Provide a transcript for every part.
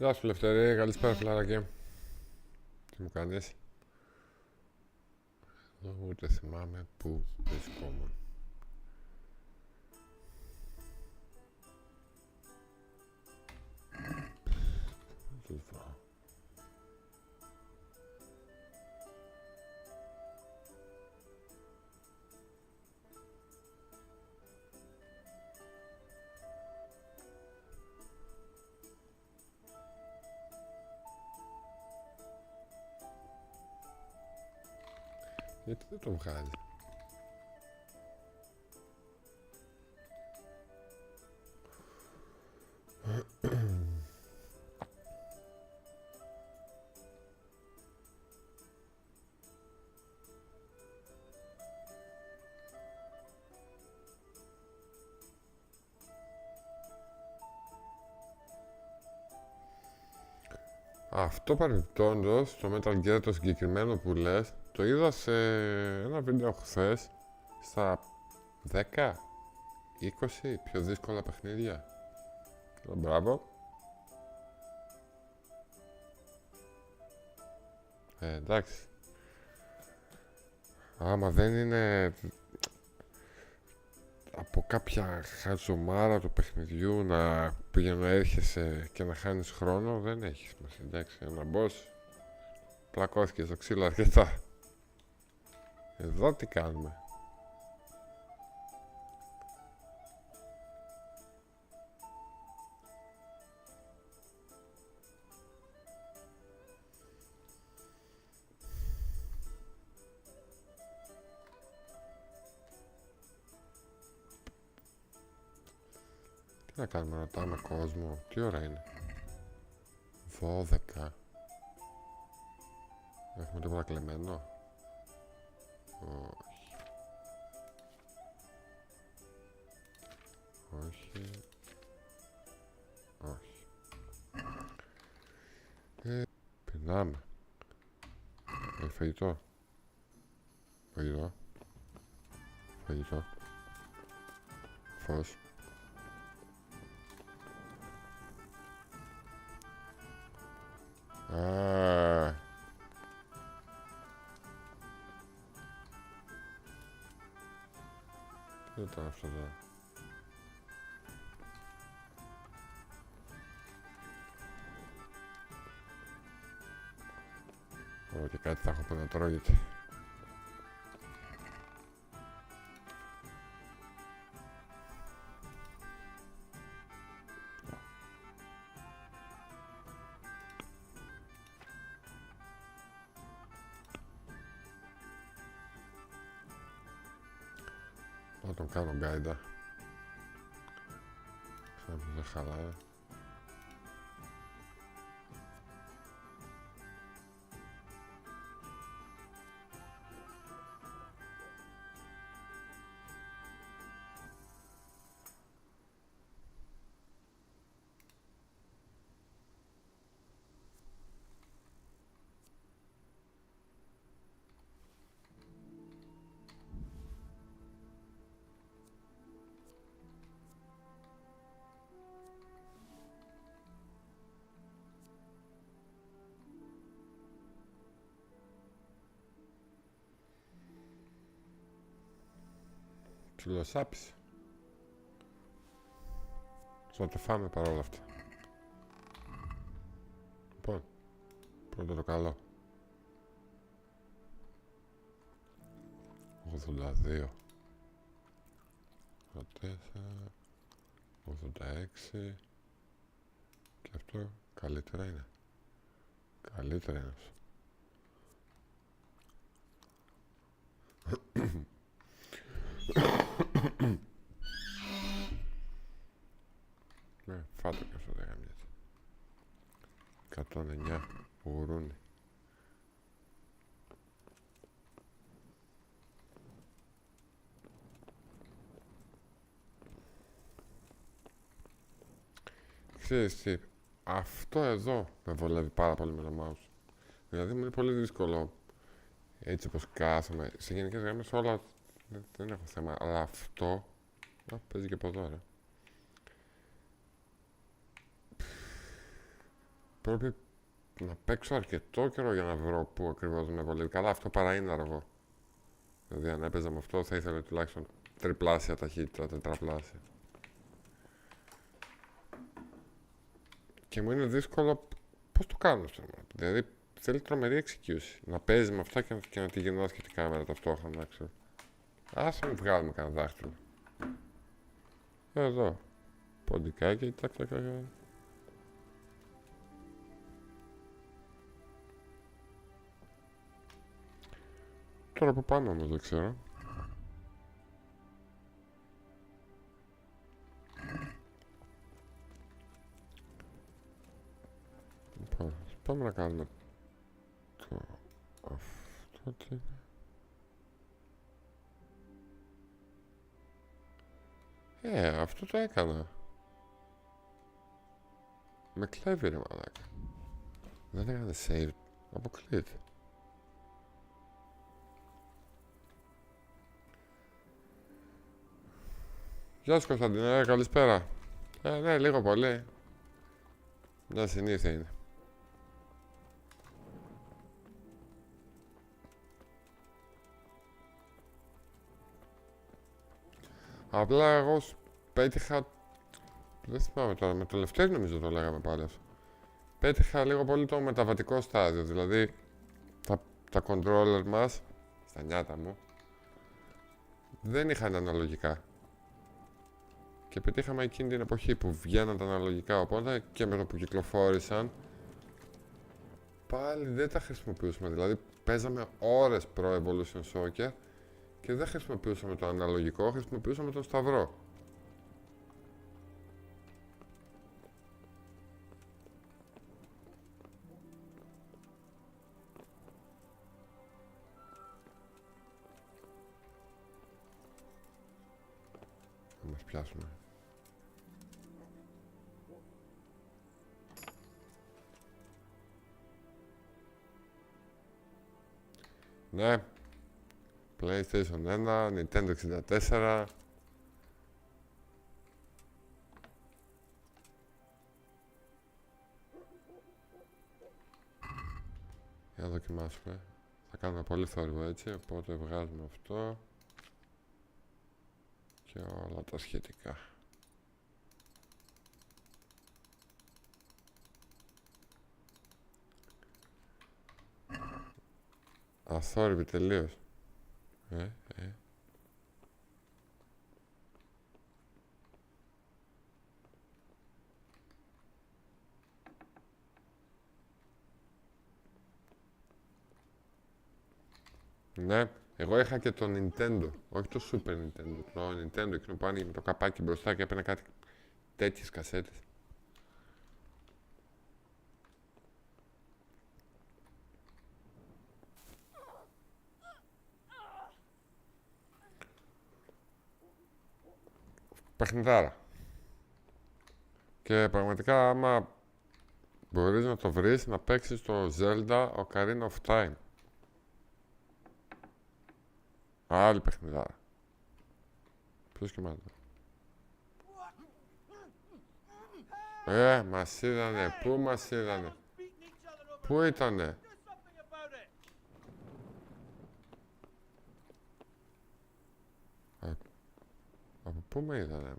Γεια σου Λευτέρη, καλησπέρα φιλαράκι. Τι μου κάνεις? Ούτε θυμάμαι που βρισκόμουν. Γιατί δεν το βγάζει? Αυτό παρεμπιπτόντως, το Metal Gear το συγκεκριμένο που λες, το είδα σε ένα βίντεο χθες στα 10, 20 πιο δύσκολα παιχνίδια. Μπράβο. Εντάξει. Άμα δεν είναι από κάποια χαζομάρα του παιχνιδιού να πήγαινε να έρχεσαι και να χάνεις χρόνο, δεν έχει σημασία. Εντάξει, ένα boss πλακώθηκε στο ξύλο αρκετά. Εδώ τι κάνουμε? Τι να κάνουμε, να ρωτάμε κόσμο? Τι ώρα είναι? 12. Έχουμε τίποτα κλεμμένο? Όχι. Όχι. Πεινάμε. Φαγητό. Φαγητό. Φαγητό. Φως. Τι ήταν αυτό τώρα? Και κάτι θα έχω που να τρώγεται. Να τον κάνω γκάιντα. Δεν χαλάει. Ψιλοσάπησε. Θα το φάμε παρόλα αυτά. Λοιπόν, πρώτο το καλό. 82, 84, 86 και αυτό καλύτερα είναι. Καλύτερα είναι αυτό. Ναι, φάτο και αυτό δεν γαμιέται. 109 γουρούνι. Ξέρεις τι, αυτό εδώ με βολεύει πάρα πολύ με το mouse. Δηλαδή μου είναι πολύ δύσκολο έτσι όπως κάθομαι. Σε γενικές γραμμές όλα δεν έχω θέμα, αλλά αυτό παίζει και από εδώ, ρε. πρέπει να παίξω αρκετό καιρό για να βρω πού ακριβώς με βολεύει. Καλά, αυτό παρά είναι αργό. Δηλαδή, αν έπαιζα με αυτό, θα ήθελα τουλάχιστον τριπλάσια ταχύτητα, τετραπλάσια. Και μου είναι δύσκολο πώς το κάνω αυτό. Δηλαδή, θέλει τρομερή εξοικείωση. Να παίζει με αυτά και να τη γυρνάς και την κάμερα ταυτόχρονα, ξέρω. Ας μην βγάλουμε κανένα δάχτυλο. Εδώ. Ποντικάκι, τακ. Τώρα που πάμε όμως δεν ξέρω. Λοιπόν, πάμε να κάνουμε αυτό τι είναι. Αυτό το έκανα. Με κλέβει ρε μαλάκα. Δεν έκανε save. Αποκλείεται. Γεια σου Κωνσταντίνα, καλησπέρα. Ναι, λίγο πολύ. Μια συνήθεια είναι. Απλά εγώ πέτυχα. Δεν θυμάμαι τώρα, με το τελευταίο νομίζω το λέγαμε πάλι αυτό. Πέτυχα λίγο πολύ το μεταβατικό στάδιο, δηλαδή τα controller μας, στα νιάτα μου, δεν είχαν αναλογικά. Και πετύχαμε εκείνη την εποχή που βγαίναν τα αναλογικά, οπότε και με το που κυκλοφόρησαν, πάλι δεν τα χρησιμοποιούσαμε. Δηλαδή παίζαμε ώρες Pro Evolution Soccer και δεν χρησιμοποιούσαμε το αναλογικό, χρησιμοποιούσαμε τον σταυρό. Θα μας πιάσουμε. Ναι. PlayStation 1, Nintendo 64. Για να δοκιμάσουμε. Θα κάνουμε πολύ θόρυβο έτσι, οπότε βγάζουμε αυτό και όλα τα σχετικά. Αθόρυβη τελείως. Ναι, εγώ είχα και το Nintendo, όχι το Super Nintendo, το Nintendo, εκείνο που άνοιγε με το καπάκι μπροστά και έπαιρνε κάτι τέτοιες κασέτες. Παιχνιδάρα. Και πραγματικά άμα μπορείς να το βρεις, να παίξεις το Zelda Ocarina of Time. Άλλη παιχνιδάρα. Ποιος κοιμάται? Μας είδανε. Πού μας είδανε? Πού ήτανε? Από πού με είδανε?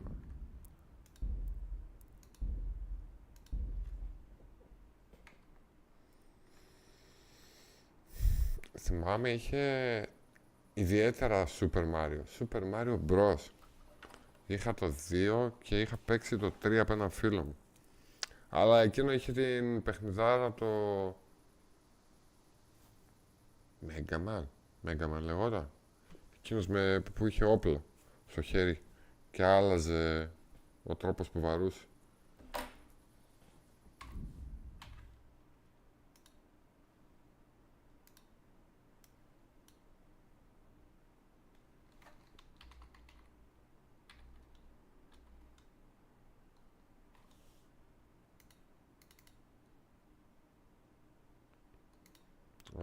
Θυμάμαι είχε ιδιαίτερα Super Mario. Super Mario Bros. Είχα το 2 και είχα παίξει το 3 από έναν φίλο μου. Αλλά εκείνο είχε την παιχνιδάρα το... Mega Man λεγόταν. Εκείνος που είχε όπλο στο χέρι και άλλαζε ο τρόπος που βαρούσε.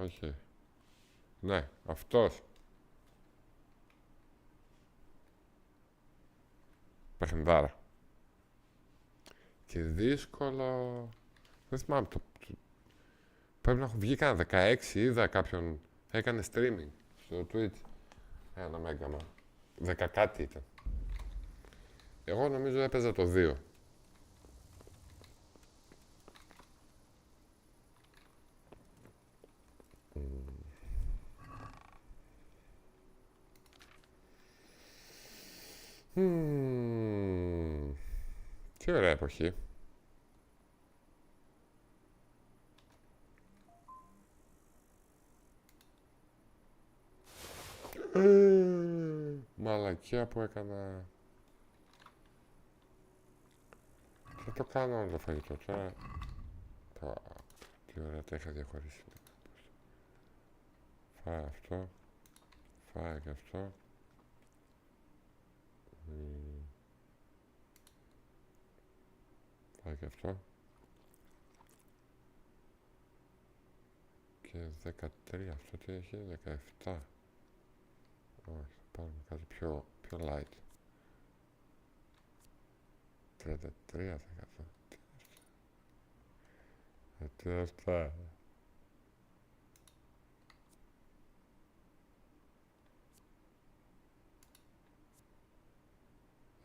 Όχι. Ναι, αυτός. Παιχνιδάρα. Και δύσκολο. Δεν θυμάμαι πρέπει να έχω βγει κανένα 16, είδα κάποιον έκανε streaming στο Twitch. Ένα μέγαμα. 10 κάτι ήταν. Εγώ νομίζω έπαιζα το 2. Τι ωραία εποχή. Μαλακία που έκανα. Θα το κάνω όλο το φαγητό τώρα. Τι ωραία, τα είχα διαχωρίσει. Φάει αυτό. Φάει και αυτό. Φάει και αυτό. Και 13, αυτό τι έχει, 17. Όχι, θα πάρουμε κάτι πιο light. 33%. Τι είναι αυτά.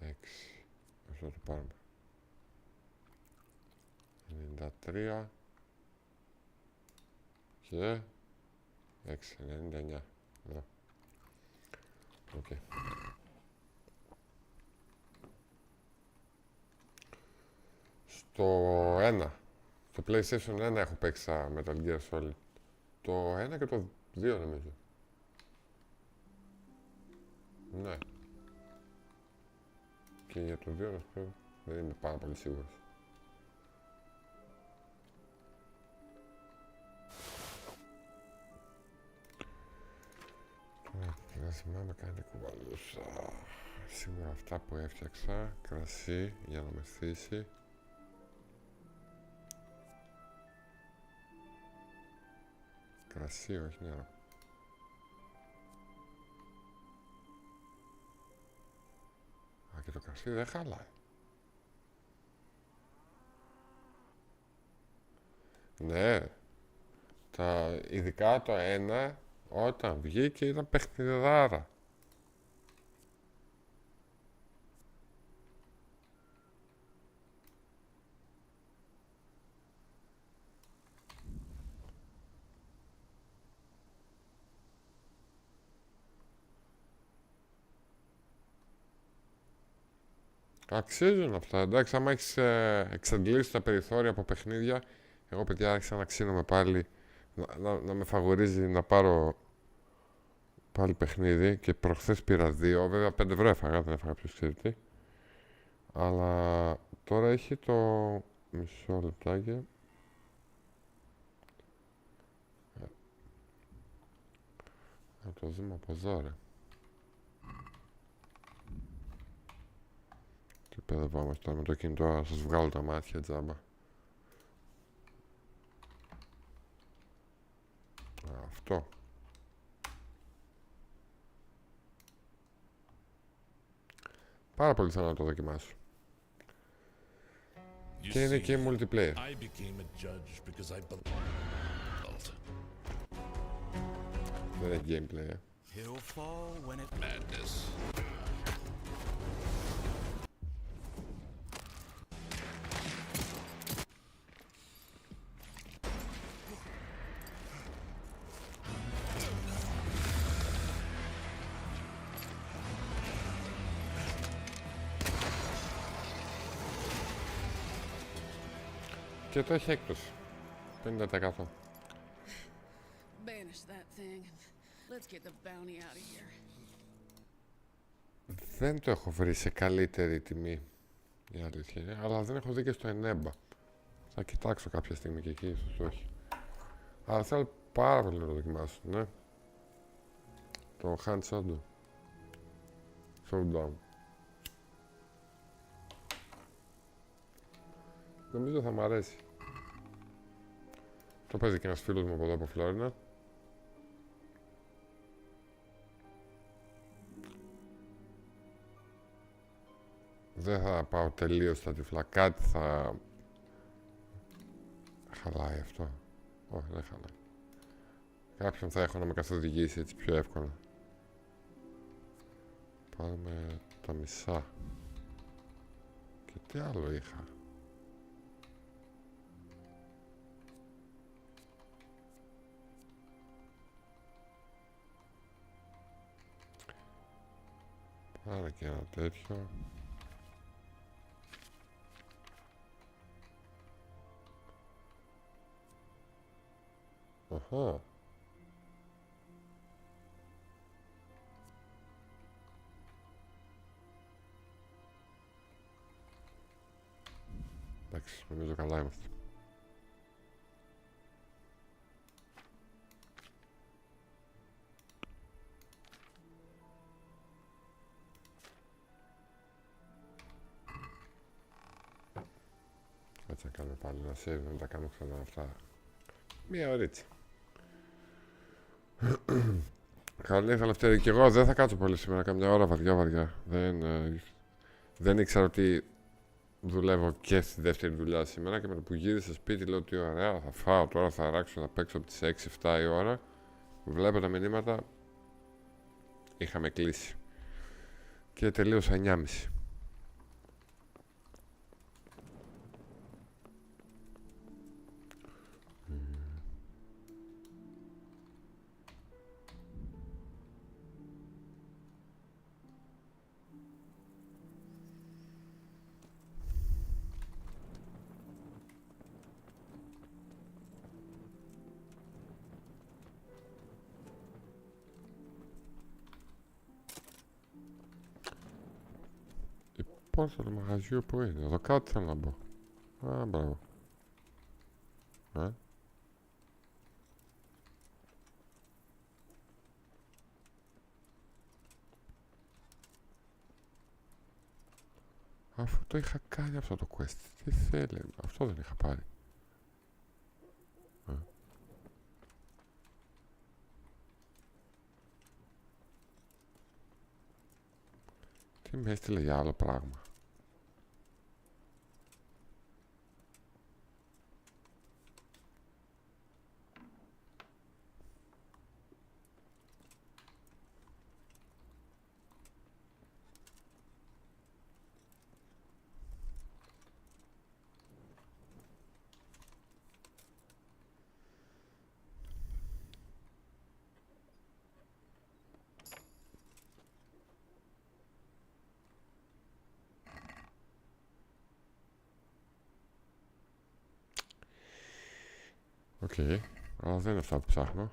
Έξι. Αυτό το πάρουμε. 93 και 6, 99. Εδώ. Οκ. Στο 1. Στο PlayStation 1 έχω παίξει Metal Gear Solid. Το 1 και το 2 νομίζω. Ναι. Και για το 2 δεν είμαι πάρα πολύ σίγουρος. Δεν θυμάμαι καν τι κουβαλούσα. Σίγουρα αυτά που έφτιαξα. Κρασί για να μεθύσει. Κρασί, όχι νερό. Α, και το κρασί δεν χαλάει. Ναι. Ειδικά το 1, όταν βγήκε ήταν παιχνιδάρα. Αξίζουν αυτά, εντάξει, άμα έχεις εξαντλήσει τα περιθώρια από παιχνίδια. Εγώ, παιδιά, άρχισα να ξύνομαι πάλι, να με φαβορίζει να πάρω πάλι παιχνίδι και προχθές πήρα 2, βέβαια 5 ευρώ έφαγα, δεν έφαγα ποιος ξέρει τι. Αλλά τώρα έχει το μισό λεπτάκι. Να το δούμε από εδώ, ρε. Τι παιδευόμαστε τώρα με το κινητό, να σας βγάλω τα μάτια τζάμπα. Αυτό. Πάρα πολύ θέλω να το δοκιμάσω. Και είναι και multiplayer. Δεν έχει gameplay, Και το έχει έκπτωση. 50%. Δεν το έχω βρει σε καλύτερη τιμή, η αλήθεια είναι, αλλά δεν έχω δει και στο ενέμπα. Θα κοιτάξω κάποια στιγμή και εκεί, ίσως όχι. Αλλά θέλω πάρα πολύ να το δοκιμάσω, ναι. Το hand showdown. Νομίζω θα μ' αρέσει. Το παίζει και ένας φίλος μου από εδώ από Φλόρινα. Δεν θα πάω τελείως στα τυφλά. Κάτι θα Χαλάει αυτό. Όχι, δεν χαλάει. Κάποιον θα έχω να με καθοδηγήσει έτσι πιο εύκολα. Πάρουμε τα μισά. Και τι άλλο είχα. Άρα και ένα τέτοιο. Αχα. Εντάξει, νομίζω καλά είμαστε. Έτσι να κάνουμε πάλι ένα save, να τα κάνω ξανά αυτά. Μία ωρίτσα. Καλή Δευτέρα. Και εγώ δεν θα κάτσω πολύ σήμερα, καμιά ώρα βαριά. Δεν ήξερα ότι δουλεύω και στη δεύτερη δουλειά σήμερα και με το που γύρισα σπίτι λέω ότι ωραία, θα φάω τώρα, θα αράξω να παίξω από τις 6-7 η ώρα. Βλέπω τα μηνύματα, είχαμε κλείσει. Και τελείωσα 9.30. Πόρτα του μαγαζιού που είναι, εδώ κάτω θέλω να μπω. Α, μπράβο. Αφού το είχα κάνει αυτό το quest, τι θέλει, αυτό δεν είχα πάρει. Τι με έστειλε για άλλο πράγμα. Οκ, αλλά δεν είναι αυτά που ψάχνω.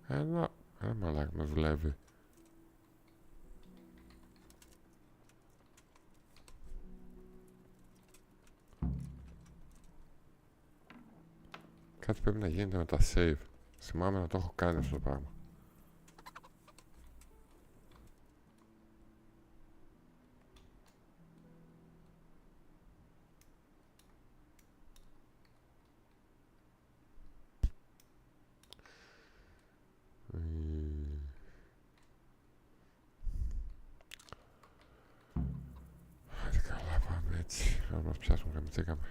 Ένα μαλάκι με δουλεύει. Κάτι πρέπει να γίνεται με τα save. Θυμάμαι να το έχω κάνει αυτό το πράγμα. Άντε καλά, πάμε έτσι. Αν μας πιάσουν καμιτσίκαμε.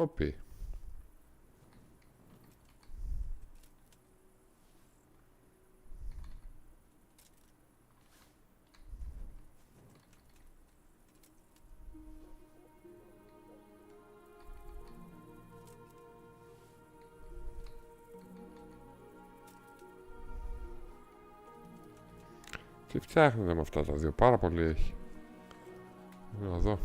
Οπί. Τι φτιάχνετε με αυτά τα δύο, πάρα πολύ έχει. Να δω.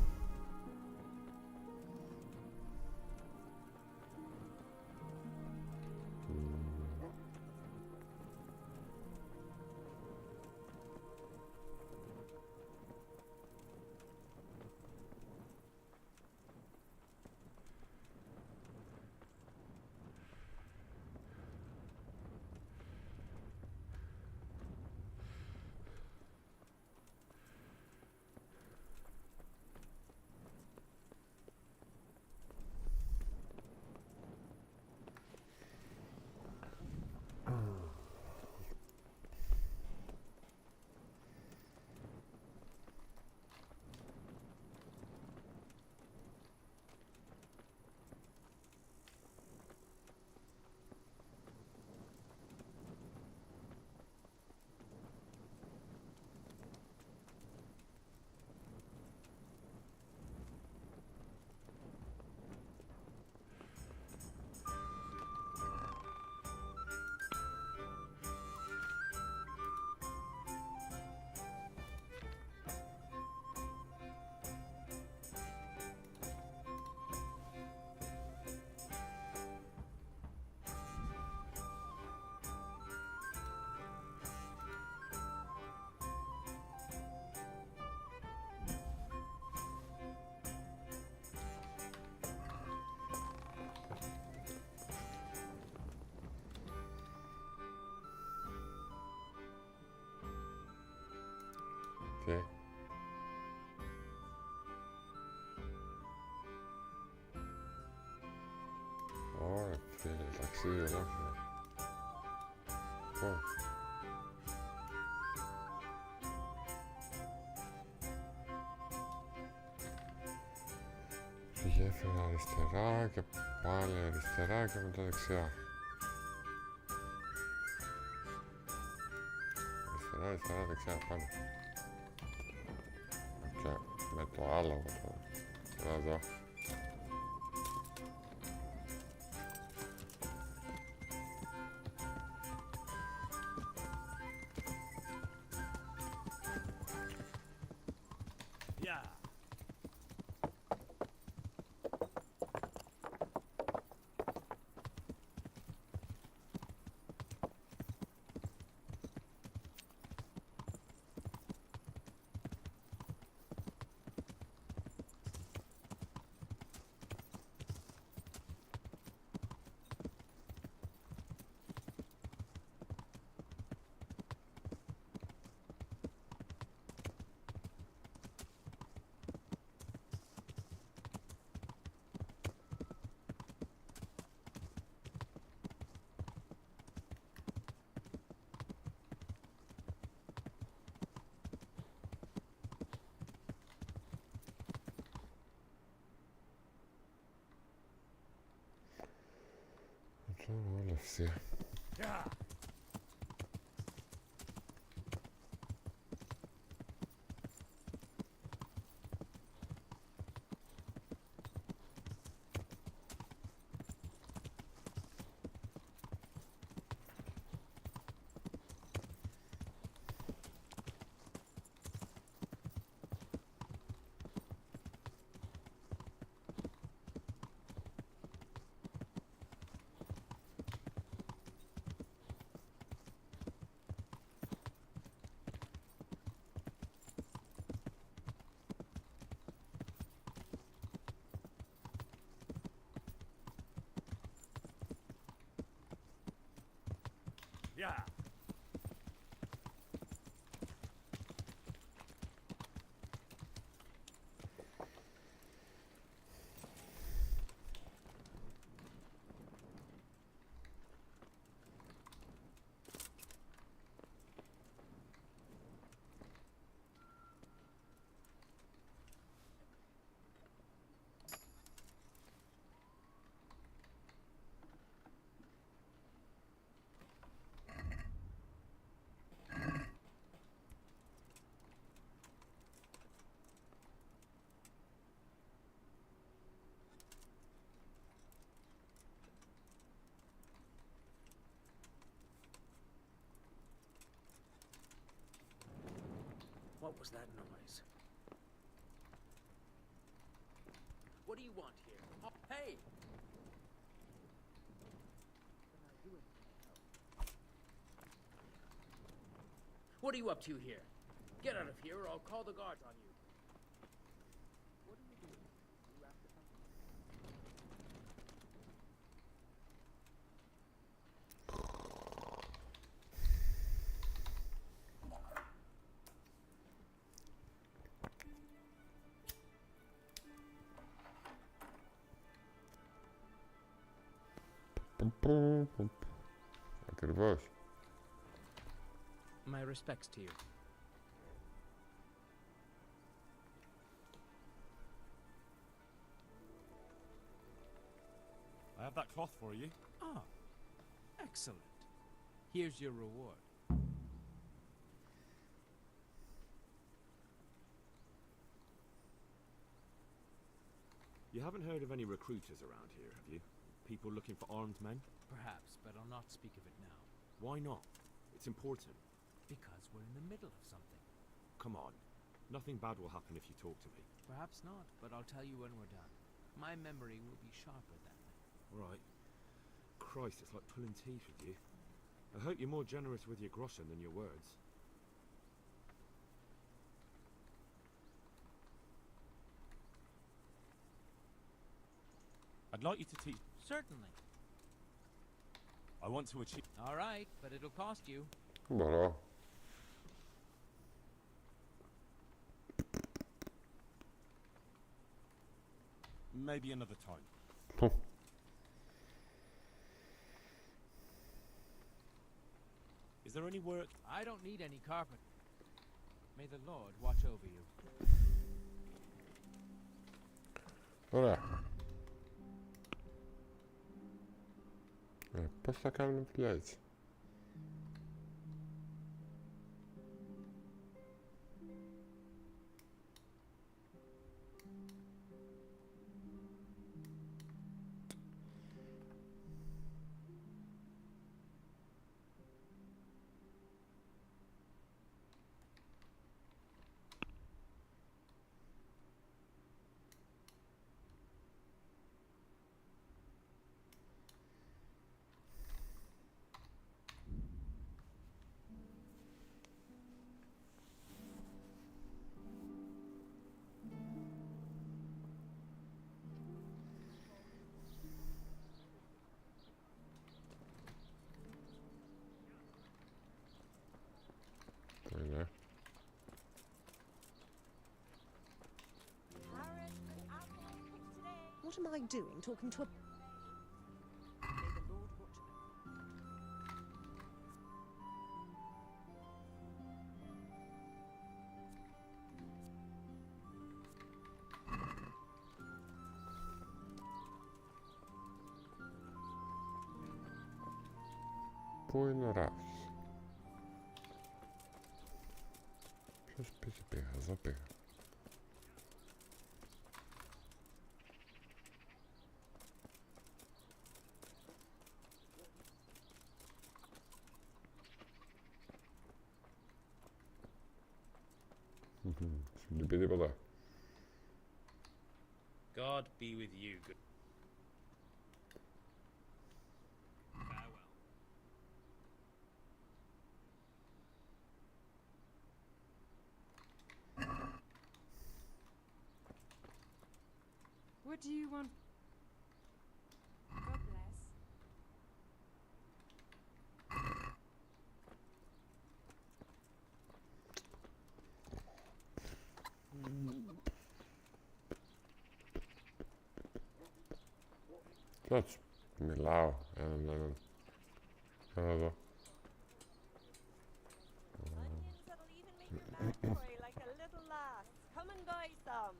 sì, olókυρα. Πω. Γέφυρα αριστερά και πάλι αριστερά και μετά δεξιά. Αριστερά, αριστερά, δεξιά, πάμε. Και με το άλογο τώρα. Εδώ. Όλα ευθεία. Yeah. What was that noise? What do you want here? Oh, hey! What are you up to here? Get out of here or I'll call the guards on you. What are you doing? You after something? Ακριβώς. My respects to you. I have that cloth for you. Ah, excellent. Here's your reward. You haven't heard of any recruiters around here, have you? People looking for armed men? Perhaps, but I'll not speak of it now. Why not? It's important. Because we're in the middle of something. Come on. Nothing bad will happen if you talk to me. Perhaps not, but I'll tell you when we're done. My memory will be sharper then. Right. Christ, it's like pulling teeth with you. I hope you're more generous with your groschen than your words. I'd like you to teach... Certainly. I want to achieve... All right, but it'll cost you. Μπορώ. Maybe another time. there any work? I don't need any carpet. May the Lord watch over you. Ωραία. Πώς θα κάνουμε δουλειά έτσι? Ναι. What am I doing talking to a... May the Lord watch over. Πού είναι ο Ράφης? Ποιος πήγα, εδώ πήγα. Σου πει τίποτα? God be with you. Good. Farewell. What do you want? God bless. Κάτσε. Μιλάω έναν. Έλα εδώ. Onions that'll even make your mouth cry like a little lass. Come and buy some.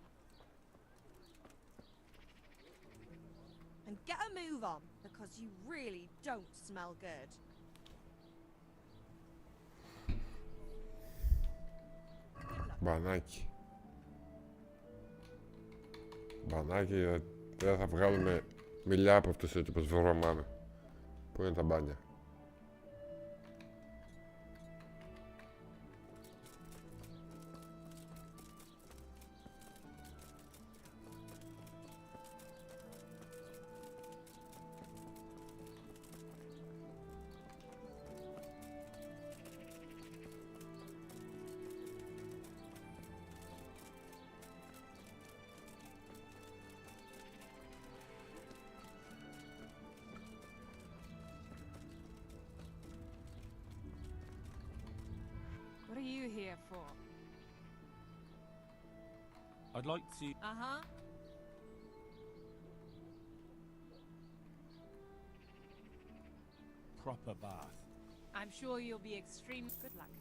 And get a move on, because you really don't smell good. Good luck. Μπανάκι. Μπανάκι, δεν θα βγάλουμε μιλιά από αυτούς έτσι πως βρωμάμε. Πού είναι τα μπάνια? What are you here for? I'd like to. Uh-huh. Proper bath. I'm sure you'll be extreme. Good luck.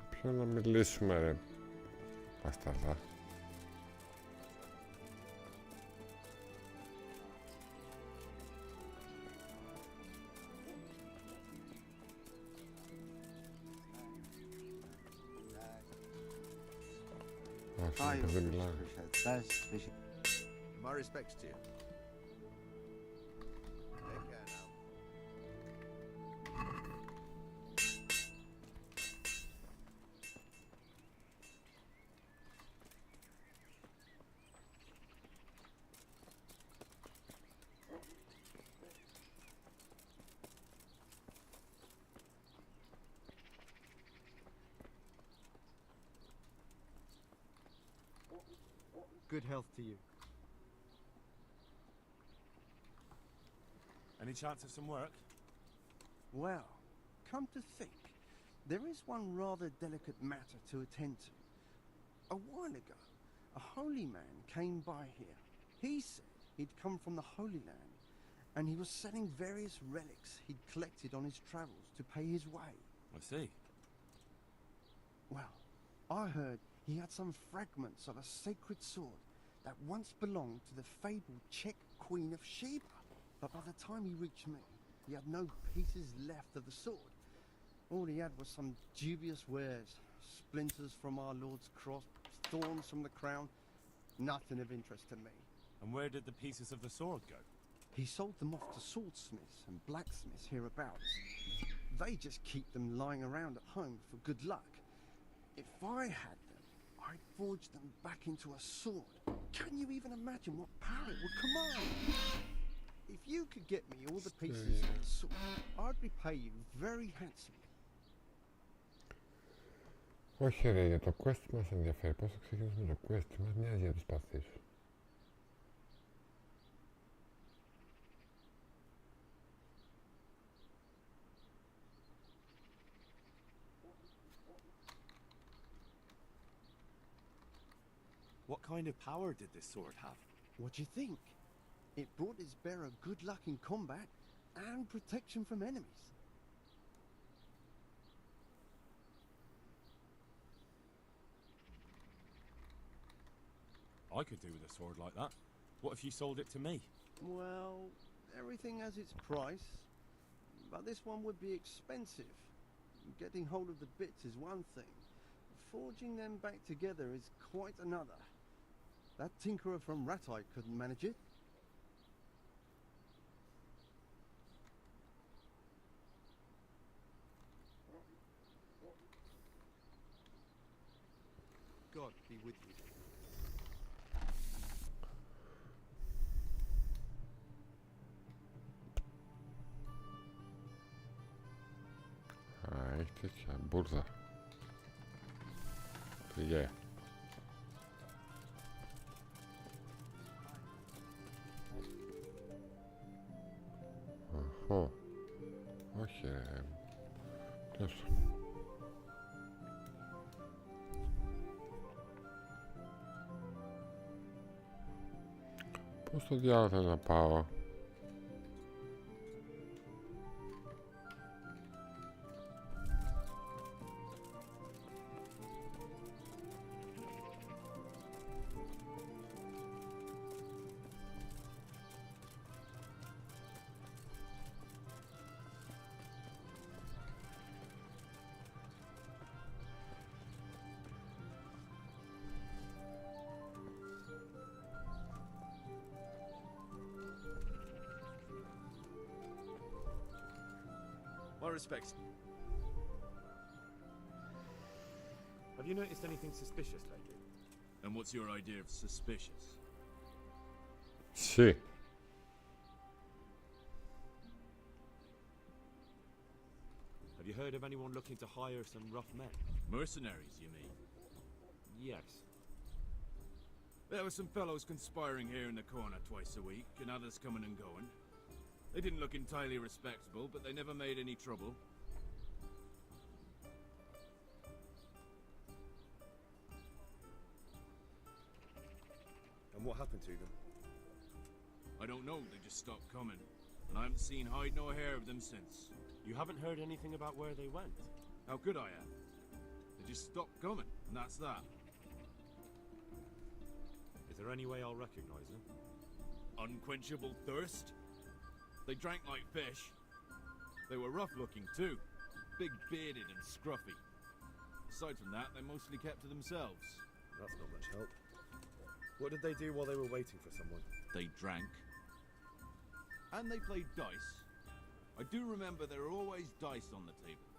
Ποιο να μιλήσουμε ρε Ασταλά? Αυτό δεν μιλάνε. My respects to you. Take care now. Good health to you. Any chance of some work? Well, come to think, there is one rather delicate matter to attend to. A while ago, a holy man came by here. He said he'd come from the Holy Land, and he was selling various relics he'd collected on his travels to pay his way. I see. Well, I heard he had some fragments of a sacred sword that once belonged to the fabled Czech Queen of Sheba. But by the time he reached me, he had no pieces left of the sword. All he had was some dubious wares, splinters from our Lord's cross, thorns from the crown, nothing of interest to me. And where did the pieces of the sword go? He sold them off to swordsmiths and blacksmiths hereabouts. They just keep them lying around at home for good luck. If I had them, I'd forge them back into a sword. Can you even imagine what power it would command? If you could get me all the pieces of the sword, I'd repay you very handsomely. Όχι ρε, για το quest μας ενδιαφέρει. Πώς θα ξεκινήσουμε το quest, τι μας νοιάζει για το σπαθί σου. What kind of power did this sword have? What do you think? It brought its bearer good luck in combat and protection from enemies. I could do with a sword like that. What if you sold it to me? Well, everything has its price, but this one would be expensive. Getting hold of the bits is one thing. Forging them back together is quite another. That tinkerer from Radeon couldn't manage it. God be with you. Α, έχει τέτοια μπουρδα. Φυγέ. Αχω. Όχι ρε. Τέλος. Πώς στο διάλογο θέλω να πάω. My respects. Have you noticed anything suspicious lately? And what's your idea of suspicious? Sí. Have you heard of anyone looking to hire some rough men? Mercenaries, you mean? Yes. There were some fellows conspiring here in the corner twice a week, and others coming and going. They didn't look entirely respectable, but they never made any trouble. And what happened to them? I don't know, they just stopped coming. And I haven't seen hide nor hair of them since. You haven't heard anything about where they went? How could I have? They just stopped coming, and that's that. Is there any way I'll recognize them? Unquenchable thirst? They drank like fish. They were rough-looking too, big-bearded and scruffy. Aside from that, they mostly kept to themselves. That's not much help. What did they do while they were waiting for someone? They drank. And they played dice. I do remember there were always dice on the table.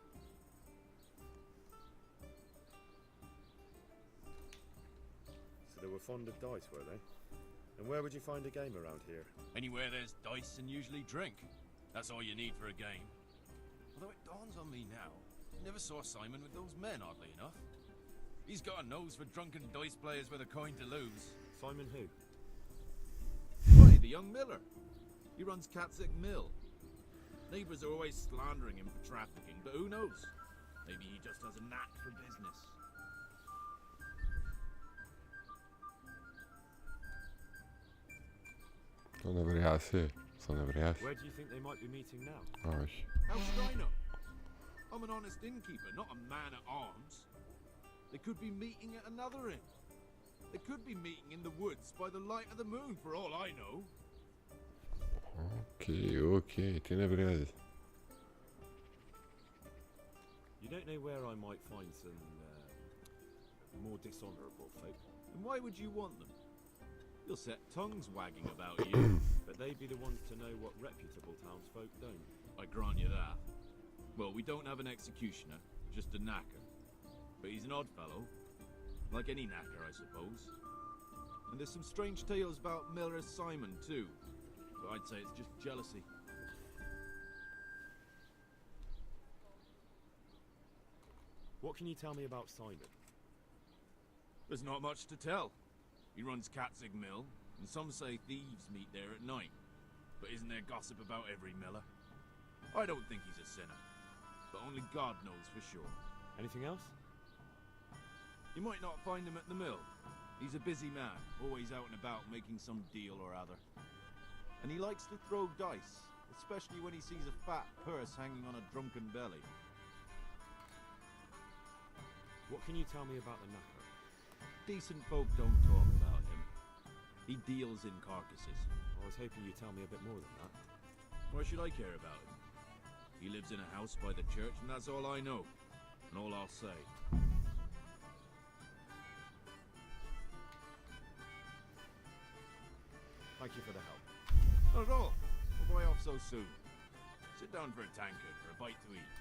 So they were fond of dice, were they? And where would you find a game around here? Anywhere there's dice and usually drink. That's all you need for a game. Although it dawns on me now, I never saw Simon with those men, oddly enough. He's got a nose for drunken dice players with a coin to lose. Simon who? Why, the young miller. He runs Katzig Mill. Neighbours are always slandering him for trafficking, but who knows? Maybe he just has a knack for business. Θα νευριάσει. Θα νευριάσει. Where do you think they might be meeting now? Όχι. How should I know? I'm an honest innkeeper, not a man at arms. They could be meeting at another inn. They could be meeting in the woods by the light of the moon, for all I know. Οκ, τι νευριάζεις. You don't know where I might find some more dishonourable folk, And why would you want them? You'll set tongues wagging about you. but they'd be the ones to know what reputable townsfolk don't. I grant you that. Well, we don't have an executioner, just a knacker. But he's an odd fellow. Like any knacker, I suppose. And there's some strange tales about Miller Simon, too. But I'd say it's just jealousy. What can you tell me about Simon? There's not much to tell. He runs Katzig Mill, and some say thieves meet there at night. But isn't there gossip about every miller? I don't think he's a sinner. But only God knows for sure. Anything else? You might not find him at the mill. He's a busy man, always out and about making some deal or other. And he likes to throw dice, especially when he sees a fat purse hanging on a drunken belly. What can you tell me about the knacker? Decent folk don't talk about him. He deals in carcasses. I was hoping you'd tell me a bit more than that. Why should I care about him? He lives in a house by the church, and that's all I know. And all I'll say. Thank you for the help. Not at all. Why off so soon? Sit down for a tankard, for a bite to eat.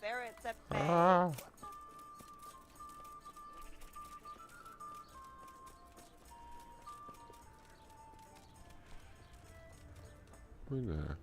Spirits at bay. Α, πού είναι?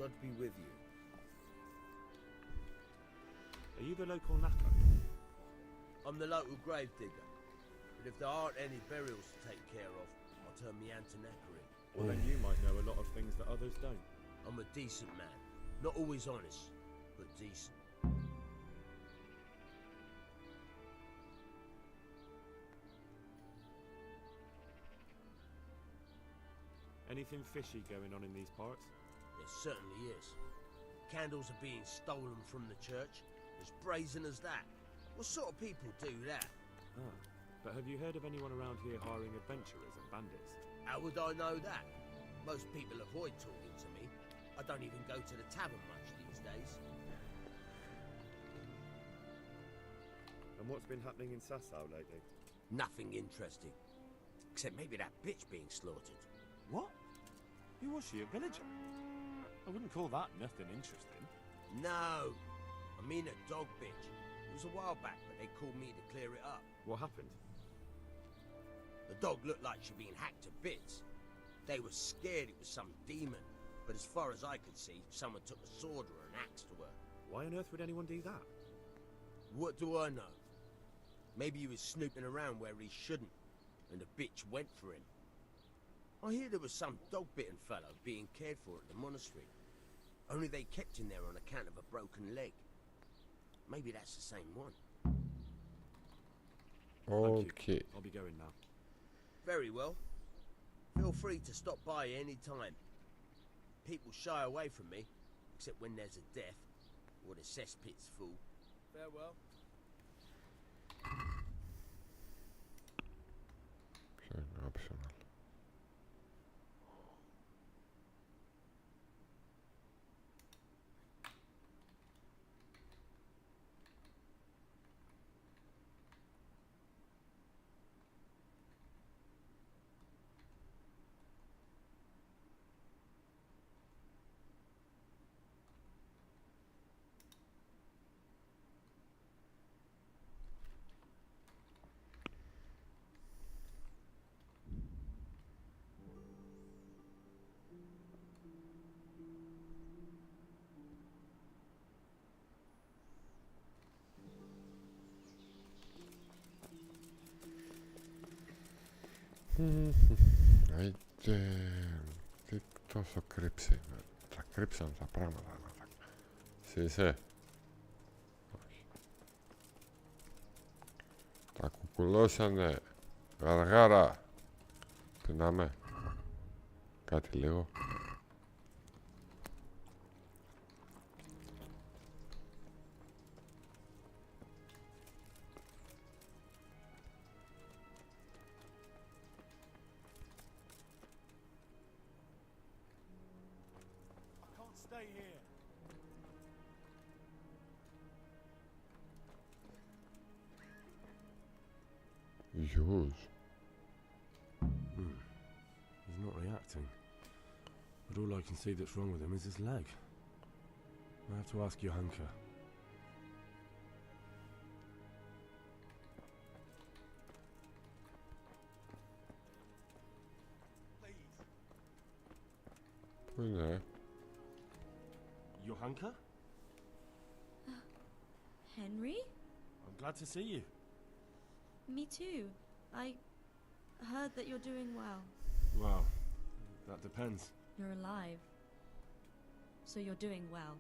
God be with you. Are you the local knacker? I'm the local grave digger. But if there aren't any burials to take care of, I'll turn me hand to knackery. Well, then you might know a lot of things that others don't. I'm a decent man. Not always honest, but decent. Anything fishy going on in these parts? There certainly is. Candles are being stolen from the church. As brazen as that. What sort of people do that? Ah, but have you heard of anyone around here hiring adventurers and bandits? How would I know that? Most people avoid talking to me. I don't even go to the tavern much these days. And what's been happening in Sasau lately? Nothing interesting. Except maybe that bitch being slaughtered. What? Who was she, a villager? I wouldn't call that nothing interesting. No! I mean a dog bitch. It was a while back, but they called me to clear it up. What happened? The dog looked like she'd been hacked to bits. They were scared it was some demon, but as far as I could see, someone took a sword or an axe to her. Why on earth would anyone do that? What do I know? Maybe he was snooping around where he shouldn't, and the bitch went for him. I hear there was some dog-bitten fellow being cared for at the monastery. Only they kept him there on account of a broken leg. Maybe that's the same one. Thank you. Okay. I'll be going now. Very well. Feel free to stop by any time. People shy away from me, except when there's a death. or the cesspits, fool. Farewell. Ποιο είναι optional? Τι τόσο κρύψει. Τα κρύψαν τα πράγματα. Εσύ είσαι. Όχι. Τα κουκουλώσανε. Γαργάρα. Πεινάμε. Κάτι λίγο. Stay here. Use. He's not reacting. But all I can see that's wrong with him is his leg. I have to ask Johanka. Πού είναι? Johanka? Henry? I'm glad to see you. Me too. I heard that you're doing well. Well, that depends. You're alive. So you're doing well.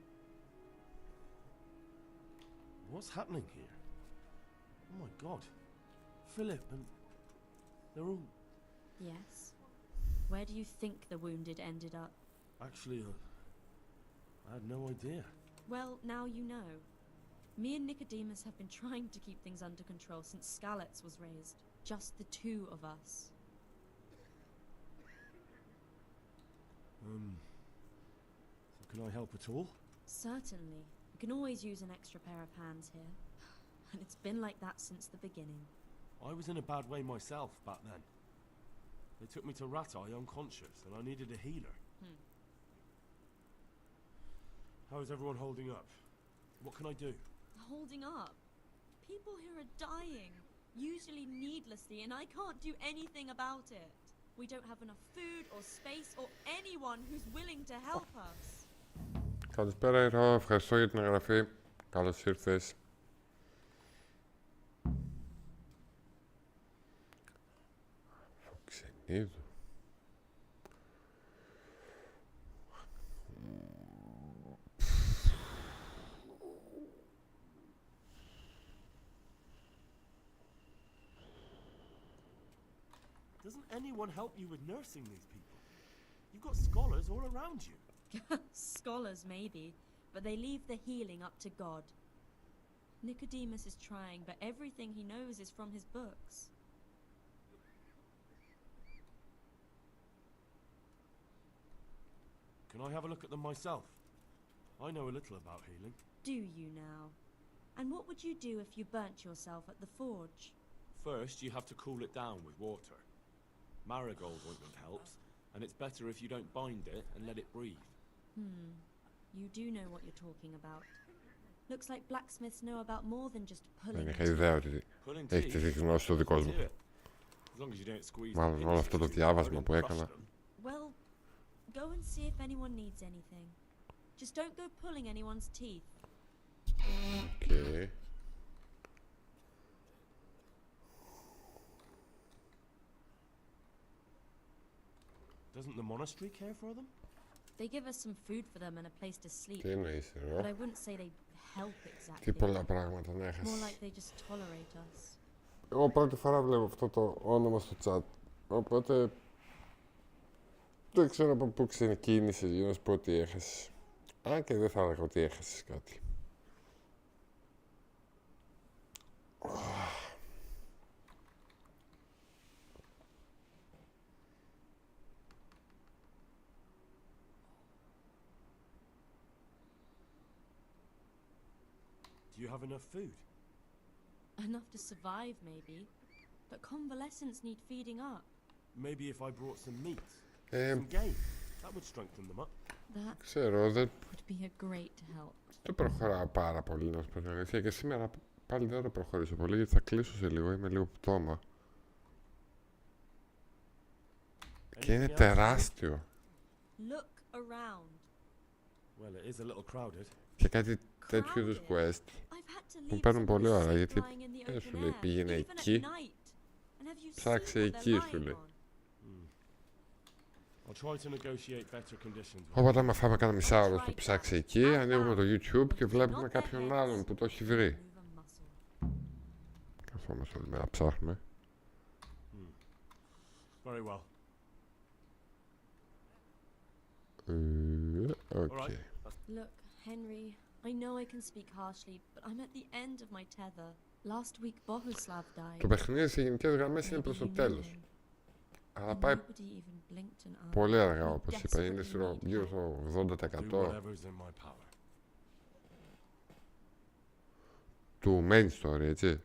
What's happening here? Oh my god. Philip and... they're all... Yes. Where do you think the wounded ended up? Actually, I had no idea. Well, now you know. Me and Nicodemus have been trying to keep things under control since Skalitz was raised. Just the two of us. So can I help at all? Certainly. We can always use an extra pair of hands here. And it's been like that since the beginning. I was in a bad way myself back then. They took me to Ratai unconscious and I needed a healer. How is everyone holding up? What can I do? Holding up? People here are dying, usually needlessly, and I can't do anything about it. We don't have enough food or space or anyone who's willing to help us. Καλησπέρα Ηρώα, ευχαριστώ για την εγγραφή. Καλώς ήρθες. Φοξενίδου. Doesn't anyone help you with nursing these people? You've got scholars all around you. Scholars, maybe, but they leave the healing up to God. Nicodemus is trying, but everything he knows is from his books. Can I have a look at them myself? I know a little about healing. Do you now? And what would you do if you burnt yourself at the forge? First, you have to cool it down with water. Marigold ointment helps, and it's better if you don't bind it and let it breathe. You do know what you're talking about. Looks like blacksmiths know about more than just pulling. Δεν είχα ιδέα ότι έχει τη γνώση του δικό μου. Μάλλον όλο αυτό το διάβασμα που έκανα. Well, go and see if anyone needs anything. Just don't go pulling anyone's teeth. Okay. Doesn't the monastery care for them? They give us some food for them and a place to sleep. Τι εννοείς, But I wouldn't say they help exactly. Τι πολλά πράγματα να έχασες. More like they just tolerate us. Εγώ πρώτη φορά βλέπω αυτό το όνομα στο chat. Οπότε δεν ξέρω από πού ξεκίνησες για να σου πω ότι έχασες. Α, και δεν θα έλεγα ότι έχασες κάτι. Do you have enough food? Enough to survive, maybe. But convalescents need feeding up. Maybe if I brought some meat, Um, some game, that would strengthen them up. That Ξέρω, δεν would be a great help. προχωράω πάρα πολύ, να σου πω την αλήθεια. Και σήμερα πάλι δεν θα προχωρήσω πολύ, γιατί θα κλείσω σε λίγο. Είμαι λίγο πτώμα. Και είναι τεράστιο. Look around. Well, it is a little crowded. Και κάτι τέτοιου είδους quest μου παίρνουν πολύ ώρα, γιατί δεν σου λέει πήγαινε εκεί, ψάξε εκεί σου λέει. Όποτε άμα φάμε κάνα μισάωρο στο ψάξε εκεί, ανοίγουμε το YouTube και βλέπουμε κάποιον άλλον που το έχει βρει. Καθόμαστε όλη μέρα ψάχνουμε. Οκ. Look, Henry, I know I can speak harshly, but I'm at the end of my tether. Last week Bohuslav died. Το παιχνίδι σε γενικές γραμμές είναι προς το τέλος. Αλλά πάει πολύ αργά, όπως είπα. Είναι γύρω στο 80% του main story, έτσι.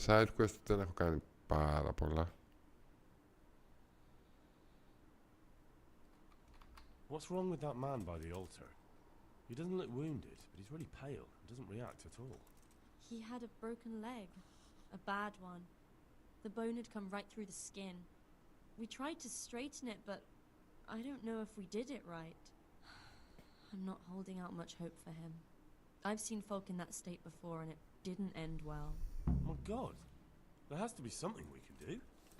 Side quest δεν έχω κάνει πάρα πολλά. What's wrong with that man by the altar? He doesn't look wounded, but he's really pale and doesn't react at all. He had a broken leg. A bad one. The bone had come right through the skin. We tried to straighten it, but I don't know if we did it right. I'm not holding out much hope for him. I've seen folk in that state before, and it didn't end well. Oh my God. There has to be something we can do.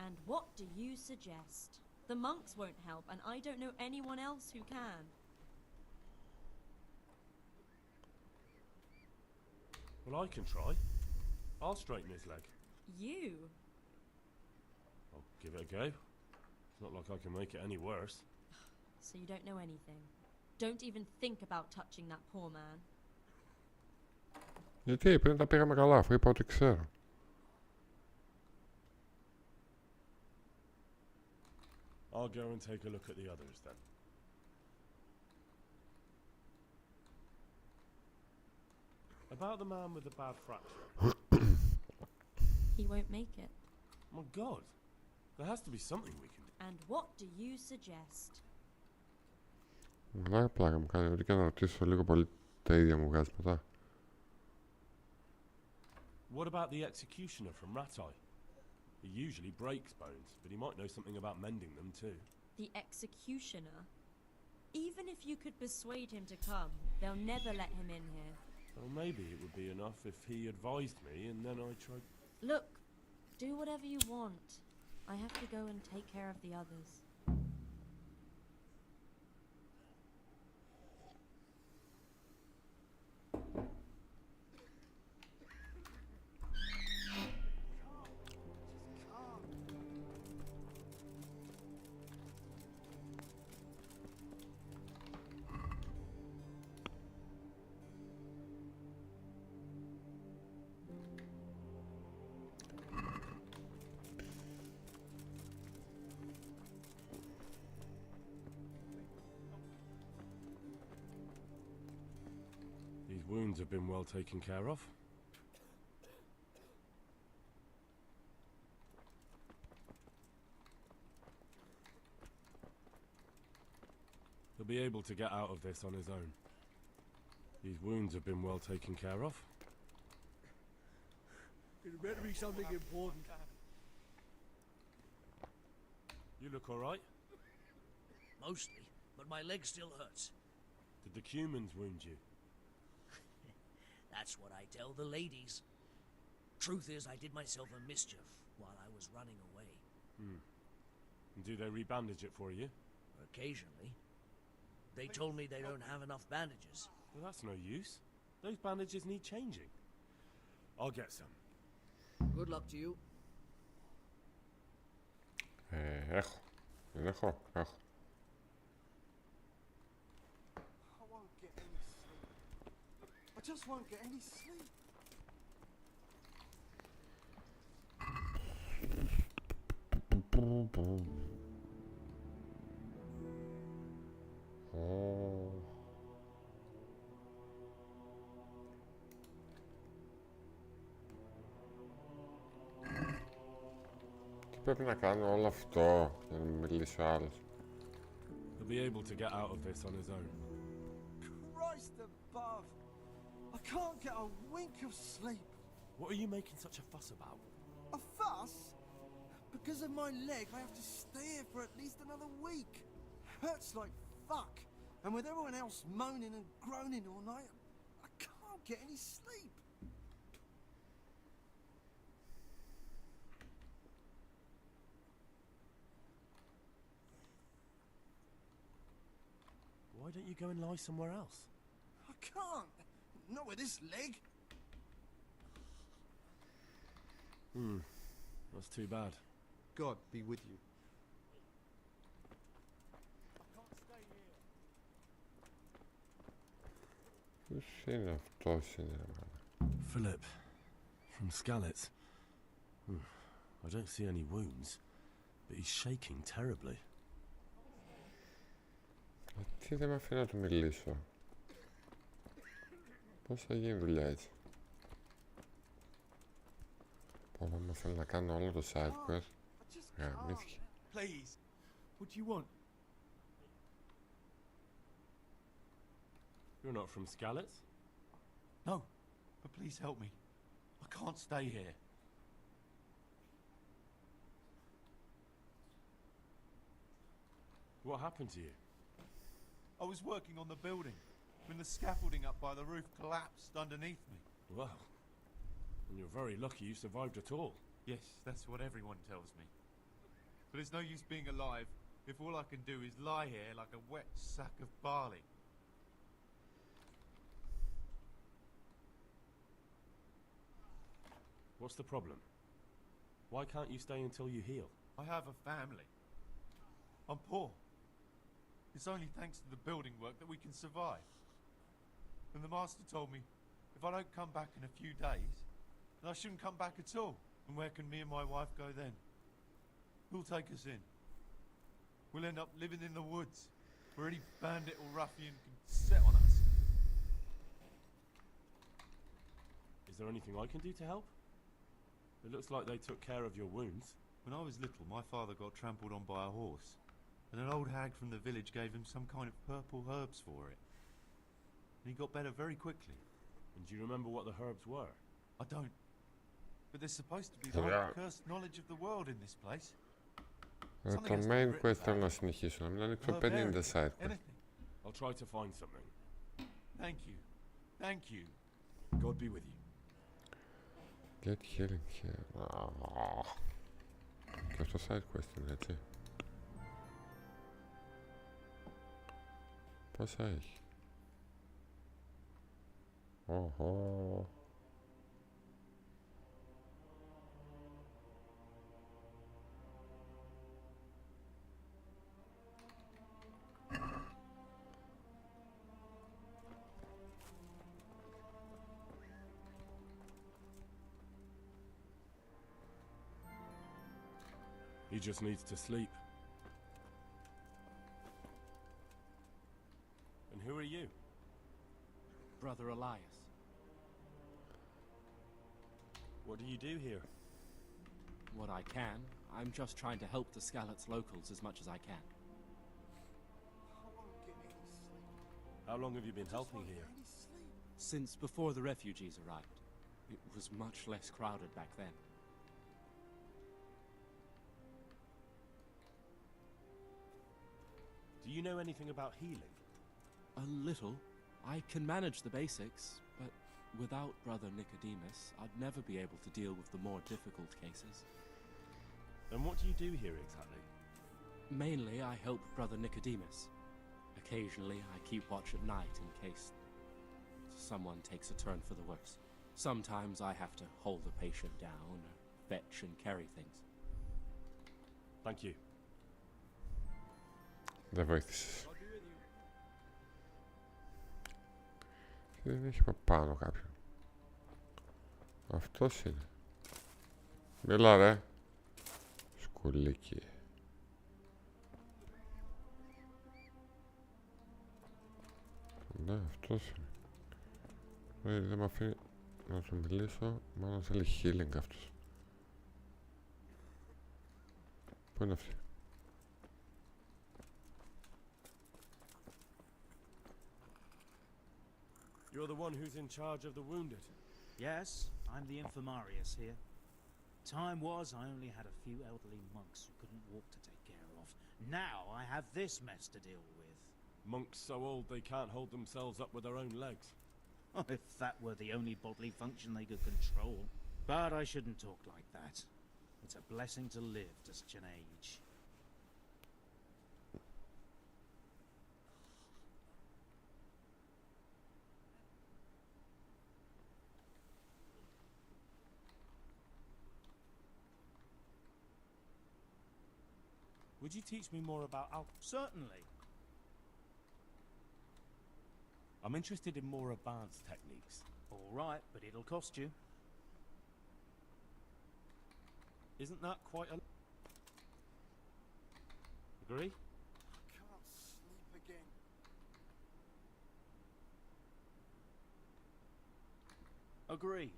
And what do you suggest? The monks won't help, and I don't know anyone else who can. Well, I can try. I'll straighten his leg. You? I'll give it a go. It's not like I can make it any worse. So you don't know anything? Don't even think about touching that poor man. Γιατί πριν τα πήγαμε καλά, αφού είπα ότι ξέρω. I'll go and take a look at the others then. About the man with the bad fracture. He won't make it. My God. There has to be something we can do. And what do you suggest? Καλά πλάκα μου κάνει, ότι και να ρωτήσω λίγο πολύ τα ίδια μου βγάζει μετά. What about the executioner from Ratai? He usually breaks bones, but he might know something about mending them too. The executioner? Even if you could persuade him to come, they'll never let him in here. Well, maybe it would be enough if he advised me and then I tried... Look, do whatever you want. I have to go and take care of the others. These wounds have been well taken care of. He'll be able to get out of this on his own. These wounds have been well taken care of. It better be something important. You look all right? Mostly, but my leg still hurts. Did the humans wound you? That's what I tell the ladies. Truth is, I did myself a mischief while I was running away. And do they rebandage it for you? Occasionally. They told me they don't have enough bandages. Well, that's no use. Those bandages need changing. I'll get some. Good luck to you. Έχω. Δεν έχω. Έχω. I won't get any sleep. I just won't get any sleep. Τι πρέπει να κάνω όλο αυτό για να μην μιλήσει ο άλλος? He'll be able to get out of this on his own. Christ above! I can't get a wink of sleep. What are you making such a fuss about? A fuss? Because of my leg, I have to stay here for at least another week. Hurts like fuck. And with everyone else moaning and groaning all night, I can't get any sleep. Why don't you go and lie somewhere else? I can't. Not with this leg. That's too bad. God be with you. Ποιος είναι αυτός είναι, μάνα? Philip, from Skalitz. I don't see any wounds, but he's shaking terribly. Τι δεν με αφήνει να του μιλήσω? Πώς θα γίνει δουλειά έτσι? Πω, μου θέλει να κάνω όλο το side quest. Γαμήθηκε. Please, what do you want? You're not from Skalitz? No, but please help me. I can't stay here. What happened to you? I was working on the building when the scaffolding up by the roof collapsed underneath me. Well, and you're very lucky you survived at all. Yes, that's what everyone tells me. But it's no use being alive if all I can do is lie here like a wet sack of barley. What's the problem? Why can't you stay until you heal? I have a family. I'm poor. It's only thanks to the building work that we can survive. And the master told me if I don't come back in a few days, then I shouldn't come back at all. And where can me and my wife go then? Who'll take us in? We'll end up living in the woods, where any bandit or ruffian can set on us. Is there anything I can do to help? It looks like they took care of your wounds. When I was little, my father got trampled on by a horse, and an old hag from the village gave him some kind of purple herbs for it. And he got better very quickly. And do you remember what the herbs were? I don't. But there's supposed to be the cursed knowledge of the world in this place. Το main quest θέλω να συνεχίσω, να μην ανοίξω 50 side quest. I'll try to find something. Thank you. Thank you. God be with you. Get healing here. Και αυτό side quest είναι, έτσι. Πόσα έχει? Οχο. He just needs to sleep. And who are you? Brother Elias. What do you do here? What I can. I'm just trying to help the Skalitz locals as much as I can. How long have you been helping here? Since before the refugees arrived. It was much less crowded back then. Do you know anything about healing? A little. I can manage the basics, but without Brother Nicodemus, I'd never be able to deal with the more difficult cases. And what do you do here exactly? Mainly, I help Brother Nicodemus. Occasionally, I keep watch at night in case someone takes a turn for the worse. Sometimes I have to hold the patient down, or fetch and carry things. Thank you. Δεν βοήθησες. Δεν έχει από πάνω κάποιον. Αυτός είναι. Μίλα ρε. Σκουλίκι. Ναι, αυτός είναι. Δεν με αφήνει να του μιλήσω. Μάλλον θέλει healing αυτός. Πού είναι αυτή? You're the one who's in charge of the wounded. Yes, I'm the infirmarius here. Time was I only had a few elderly monks who couldn't walk to take care of. Now I have this mess to deal with. Monks so old they can't hold themselves up with their own legs. If that were the only bodily function they could control. But I shouldn't talk like that. It's a blessing to live to such an age. Would you teach me more about Certainly. I'm interested in more advanced techniques. All right, but it'll cost you. Isn't that quite a... Agree? Can't sleep again. Agreed.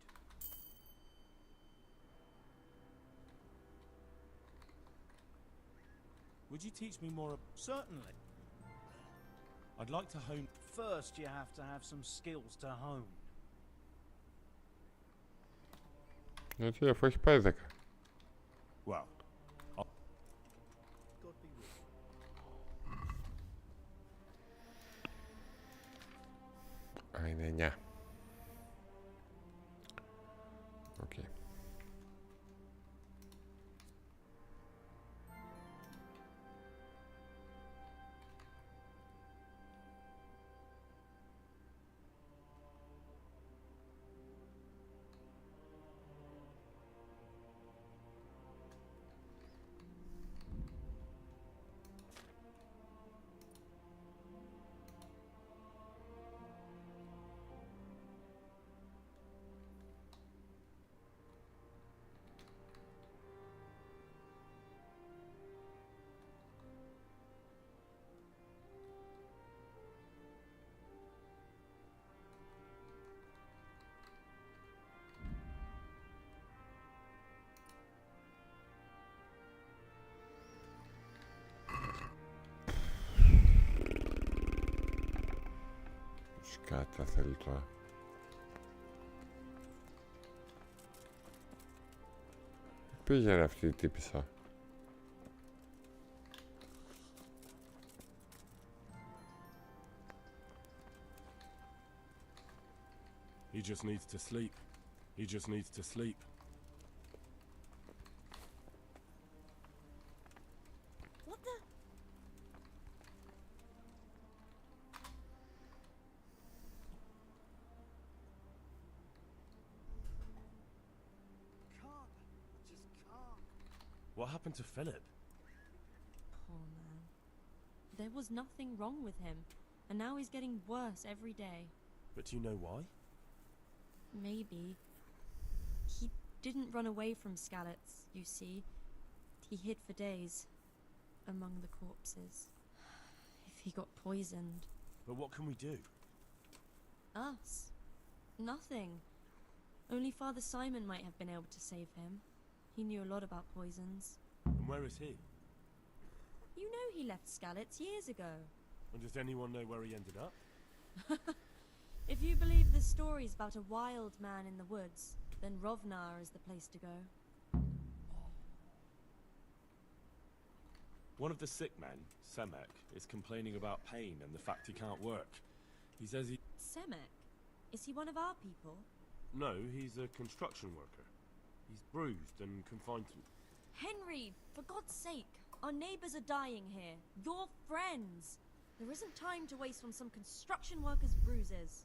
Would you teach me more... Certainly. I'd like to hone... First, you have to have some skills to hone. Γιατί αφού έχει πάει 10. Well, God be with you. Α, είναι 9. Οκ. Κάτι θα θέλει τώρα. Πήγε ρε αυτή η τύπισσα. he just needs to sleep. He just needs to sleep. What the? What happened to Philip? Poor man. There was nothing wrong with him, and now he's getting worse every day. But do you know why? Maybe. He didn't run away from Skalitz, you see. He hid for days among the corpses. If he got poisoned. But what can we do? Us? Nothing. Only Father Simon might have been able to save him. He knew a lot about poisons. And where is he? You know he left Skalitz years ago. And does anyone know where he ended up? If you believe the stories about a wild man in the woods, then Rovnar is the place to go. One of the sick men, Semek, is complaining about pain and the fact he can't work. He says he... Semek? Is he one of our people? No, he's a construction worker. He's bruised and confined to... Henry, for God's sake, our neighbors are dying here. You're friends. There isn't time to waste on some construction worker's bruises.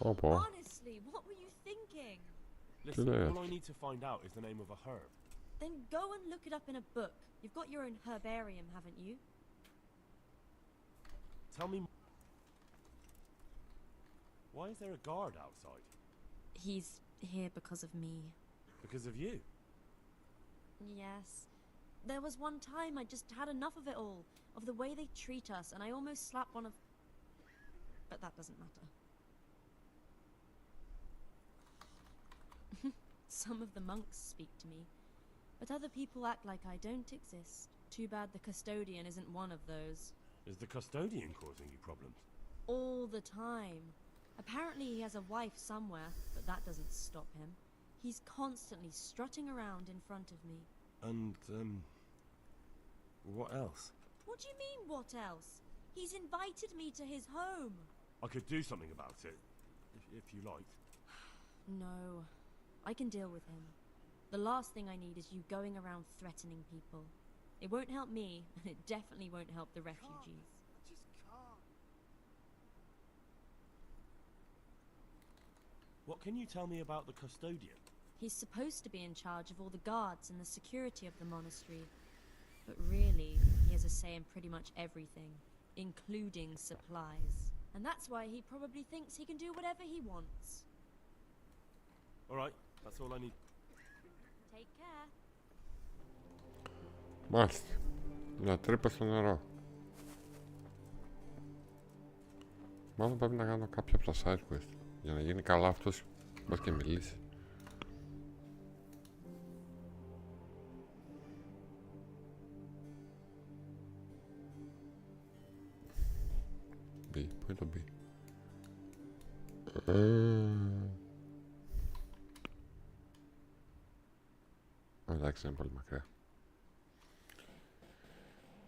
Oh, boy. Honestly, what were you thinking? Listen, all I need to find out is the name of a herb. Then go and look it up in a book. You've got your own herbarium, haven't you? Tell me... Why is there a guard outside? He's here because of me. Because of you? Yes. There was one time I just had enough of it all. Of the way they treat us, and I almost slapped one of... but that doesn't matter. Some of the monks speak to me, but other people act like I don't exist. Too bad the custodian isn't one of those. Is the custodian causing you problems? All the time. Apparently he has a wife somewhere, but that doesn't stop him. He's constantly strutting around in front of me. And, what else? What do you mean, what else? He's invited me to his home. I could do something about it, if you liked. No, I can deal with him. The last thing I need is you going around threatening people. It won't help me, and it definitely won't help the refugees. I just can't. What can you tell me about the custodian? He's supposed to be in charge of all the guards and the security of the monastery. But really, he has a say in pretty much everything, including supplies. And that's why he probably thinks he can do whatever he wants. Alright, that's all I need. Take care. Μάλιστα. Να τρύπω στο νερό. Μάλλον πρέπει να κάνω κάποια από τα side quest. Για να γίνει καλά αυτός, μπας και μιλήσει. B, πού είναι το B? Εντάξει, είναι πολύ μακριά.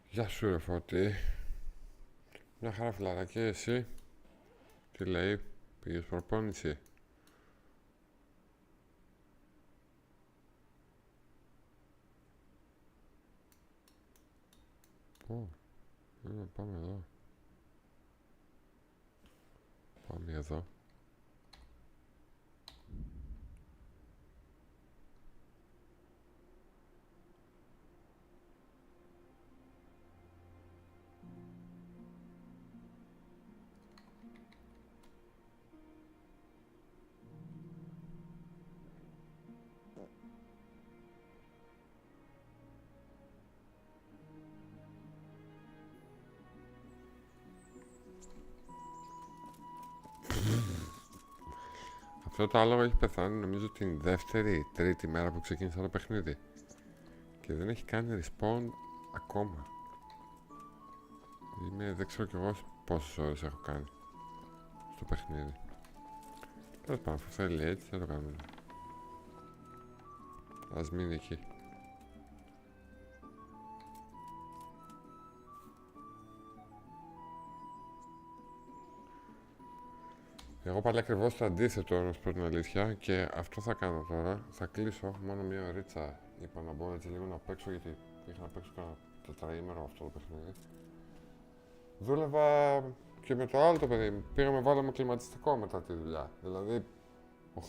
Γεια σου ρε Φώτη. Μια χαρά φιλαράκι, εσύ? Τι λέει, πήγες προπόνηση? Πού? Πάμε εδώ. Πάμε εδώ. Αυτό το άλογο έχει πεθάνει νομίζω την δεύτερη ή τρίτη μέρα που ξεκίνησα το παιχνίδι και δεν έχει κάνει respawn ακόμα. Δεν ξέρω κι εγώ πόσες ώρες έχω κάνει στο παιχνίδι. Τέλος πάντων, αφού θέλει έτσι θα το κάνουμε. Ας μείνει εκεί. Εγώ πάλι ακριβώς το αντίθετο, να σου πω την αλήθεια, και αυτό θα κάνω τώρα. Θα κλείσω μόνο μία ωρίτσα. Είπα να μπω έτσι λίγο να παίξω, γιατί είχα να παίξω κάνα τετραήμερο αυτό το παιχνίδι. Δούλευα και με το άλλο το παιδί. Πήγαμε, βάλαμε κλιματιστικό μετά τη δουλειά. Δηλαδή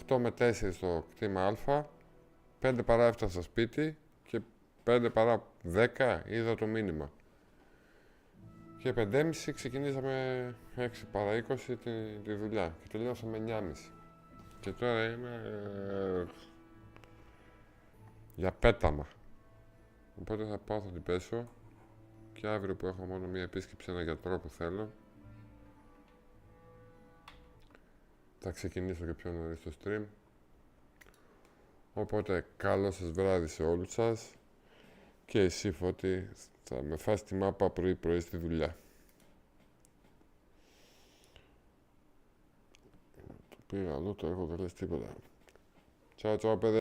8 με 4 στο κτήμα Α, 5 παρά έφτασα σπίτι και 5 παρά 10 είδα το μήνυμα. Και 5.30 ξεκινήσαμε 6 παρά 20 τη δουλειά και τελειώσαμε 9.30. Και τώρα είμαι για πέταμα. Οπότε θα πάω, θα την πέσω και αύριο που έχω μόνο μία επίσκεψη, ένα γιατρό που θέλω, θα ξεκινήσω και πιο νωρίς το stream. Οπότε καλό σας βράδυ σε όλους σας και εσύ Φώτη θα με φας τη μάπα πρωί-πρωί στη δουλειά. Το πήγα αλλού, το έχω, δεν λες τίποτα. Τσάου, τσάου, παιδε.